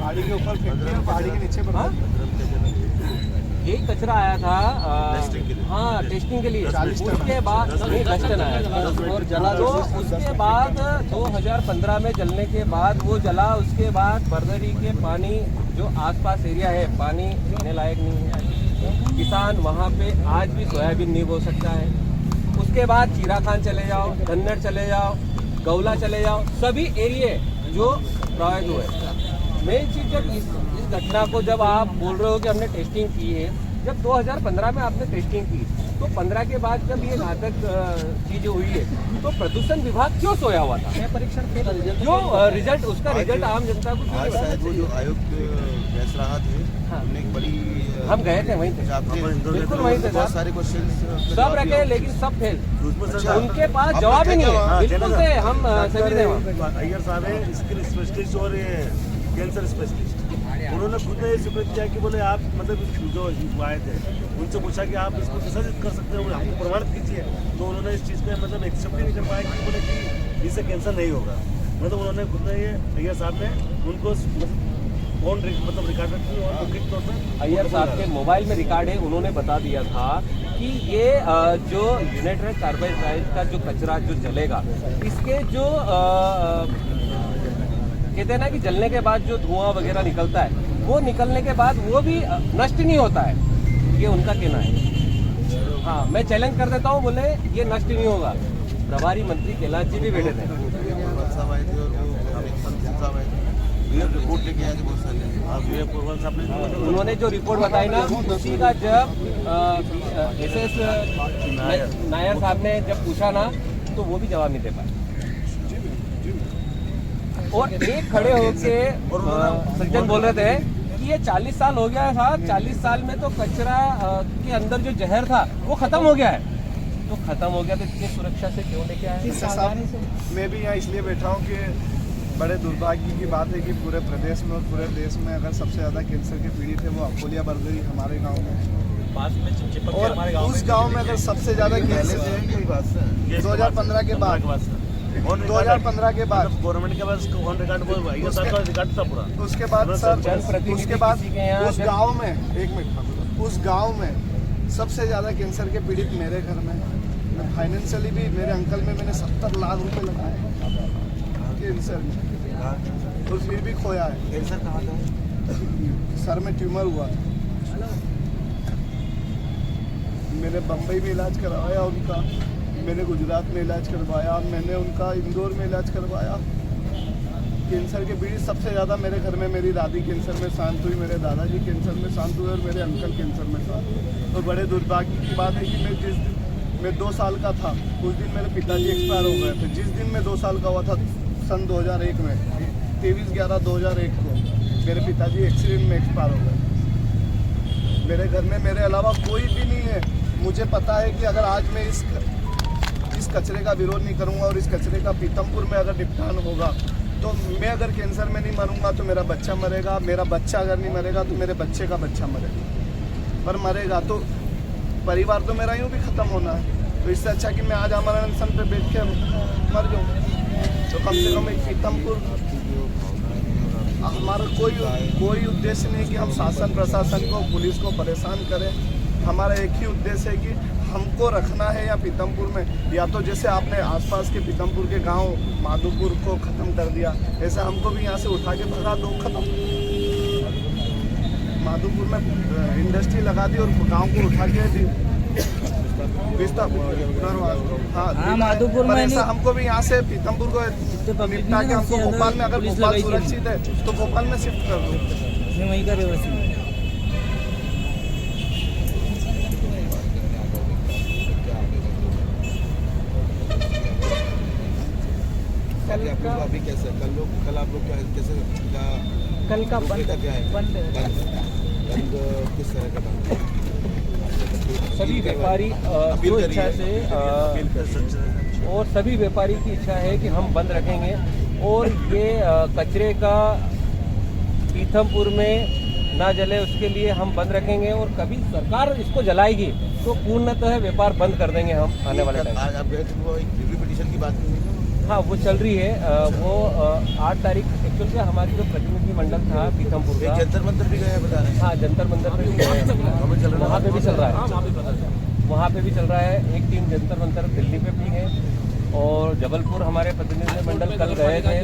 पहाड़ी के ऊपर फेंकते हैं, पहाड़ी के नीचे पर यही कचरा आया था हाँ टेस्टिंग के लिए। उसके बाद नहीं 10 टन आया था और जला। तो उसके बाद 2015 में जलने के बाद वो जला। उसके बाद बरदरी के पानी जो आसपास एरिया है पानी पीने लायक नहीं है। किसान वहाँ पे आज भी सोयाबीन नहीं बो सकता है। उसके बाद चीराखान चले जाओ, धन्नर चले जाओ, गौला चले जाओ, सभी एरिए जो प्रभावित हुए। मेन चीज़ जब इस घटना को जब आप बोल रहे हो कि हमने टेस्टिंग की है, जब 2015 में आपने टेस्टिंग की तो 15 के बाद जब ये घातक चीज़ें हुई है तो प्रदूषण विभाग क्यों सोया हुआ था? परीक्षण जो रिजल्ट उसका रिजल्ट आम जनता को वो जो आयुक्त गैस राहत है हाँ। हमने एक बड़ी हम गए थे वहीं थे, बिल्कुल वहीं थे, बहुत सारे क्वेश्चन सब रखे लेकिन सब फेल। उनके पास जवाब ही नहीं है। बिल्कुल थे, हम सभी थे वहाँ। अय्यर साहब है स्किन स्पेशलिस्ट और कैंसर स्पेशलिस्ट। उन्होंने खुद ने ये स्वीकृत किया कि बोले आप मतलब जो आए थे उनसे पूछा कि आप इसको विसर्जित कर सकते हो, हमको प्रमाणित कीजिए। तो उन्होंने इस चीज़ को मतलब एक्सेप्ट ही नहीं कर पाया कि बोले कि इससे कैंसर नहीं होगा। मतलब उन्होंने खुद ने ये अय्यर साहब ने उनको फोन मतलब रिकॉर्ड रखी और मौखिक तौर पर अय्यर साहब के मोबाइल में रिकॉर्ड है। उन्होंने बता दिया था कि ये जो यूनाइटेड कार्बाइड का जो कचरा जो जलेगा इसके जो कहते हैं ना कि जलने के बाद जो धुआं वगैरह निकलता है वो निकलने के बाद वो भी नष्ट नहीं होता है, ये उनका कहना है। हाँ मैं चैलेंज कर देता हूँ, बोले ये नष्ट नहीं होगा। प्रभारी मंत्री कैलाश जी भी बैठे थे। रिपोर्ट लेके आए थे बहुत सारे। उन्होंने जो रिपोर्ट बताई ना उसी का जब SS नायर साहब ने जब पूछा ना तो वो भी जवाब नहीं दे पाए। और एक खड़े होके सज्जन बोल रहे थे कि ये 40 साल हो गया था, 40 साल में तो कचरा के अंदर जो जहर था वो खत्म हो गया है। तो खत्म हो गया तो इतनी सुरक्षा से क्यों लेके आए? मैं भी यहाँ इसलिए बैठा हूँ कि बड़े दुर्भाग्य की बात है कि पूरे प्रदेश में और पूरे देश में अगर सबसे ज़्यादा कैंसर के पीड़ित है वो अकोलिया बरदरी हमारे गांव में पास में। और उस गांव में अगर सबसे ज़्यादा कैंसर है 2015 के बाद 2015 के बाद गवर्नमेंट के पास ऑन रिकॉर्ड था पूरा। उसके बाद सर उसके बाद उस गांव में एक मिनट उस गांव में सबसे ज़्यादा कैंसर के पीड़ित मेरे घर में। मैं फाइनेंशियली भी मेरे अंकल में मैंने 70 लाख रुपए लगाए कैंसर में और फिर भी खोया है। कैंसर कहाँ था? सर में ट्यूमर हुआ था। मैंने बम्बई में इलाज करवाया उनका, मैंने गुजरात में इलाज करवाया, मैंने उनका इंदौर में इलाज करवाया। कैंसर के पीड़ित सबसे ज़्यादा मेरे घर में मेरी दादी कैंसर में शांत हुई, मेरे दादाजी कैंसर में शांत हुए और मेरे अंकल कैंसर में शांत हुए। और बड़े दुर्भाग्य की बात है कि मैं जिस दिन मैं 2 साल का था उस दिन मेरे पिताजी एक्सपायर हो गए थे। जिस दिन मैं 2 साल का हुआ था सन 2001 में 23/11/2001 को मेरे पिताजी एक्सीडेंट में एक्सपायर हो गए। मेरे घर में मेरे अलावा कोई भी नहीं है। मुझे पता है कि अगर आज मैं इस कचरे का विरोध नहीं करूंगा और इस कचरे का पीतमपुर में अगर निपटान होगा तो मैं अगर कैंसर में नहीं मरूंगा तो मेरा बच्चा मरेगा, मेरा बच्चा अगर नहीं मरेगा तो मेरे बच्चे का बच्चा मरेगा। पर मरेगा तो परिवार तो मेरा यूँ भी ख़त्म होना है। तो इससे अच्छा कि मैं आज हमारे अनशन पे बैठ के मर जाऊँ। तो कम से कम एक पीतमपुर हमारा कोई उद्देश्य नहीं कि हम शासन प्रशासन को पुलिस को परेशान करें। हमारा एक ही उद्देश्य है कि हमको रखना है या पीतमपुर में, या तो जैसे आपने आसपास के पीतमपुर के गांव माधोपुर को ख़त्म कर दिया ऐसे हमको भी यहाँ से उठा के भगा दो, ख़त्म। माधोपुर में इंडस्ट्री लगा दी और गांव को उठा के हाँ माधोपुर में ऐसा हमको भी यहाँ से पीतमपुर को निपटा के हमको भोपाल में, अगर भोपाल सुरक्षित है तो भोपाल में शिफ्ट कर दो। वहीं का व्यवस्थित अभी कैसे कल आप लोग कैसे कल का बंद किस तरह का बंद? सभी व्यापारी जो इच्छा से और सभी व्यापारी की इच्छा है कि हम बंद रखेंगे और ये कचरे का पीथमपुर में ना जले उसके लिए हम बंद रखेंगे। और कभी सरकार इसको जलाएगी तो पूर्णतः व्यापार बंद कर देंगे हम आने वाले टाइम। आज आप गए थे वो एक रिव्यू पिटीशन की बात की? हाँ वो चल रही है। वो 8 तारीख एक्चुअल में हमारी जो प्रतिनिधि मंडल था पीथमपुर का, जंतर मंतर भी गए बता रहे हैं। हाँ जंतर मंतर पे भी गए, वहाँ पे भी चल रहा है, वहाँ पे भी चल रहा है। एक टीम जंतर मंतर दिल्ली पे भी है और जबलपुर हमारे प्रतिनिधि मंडल कल गए थे।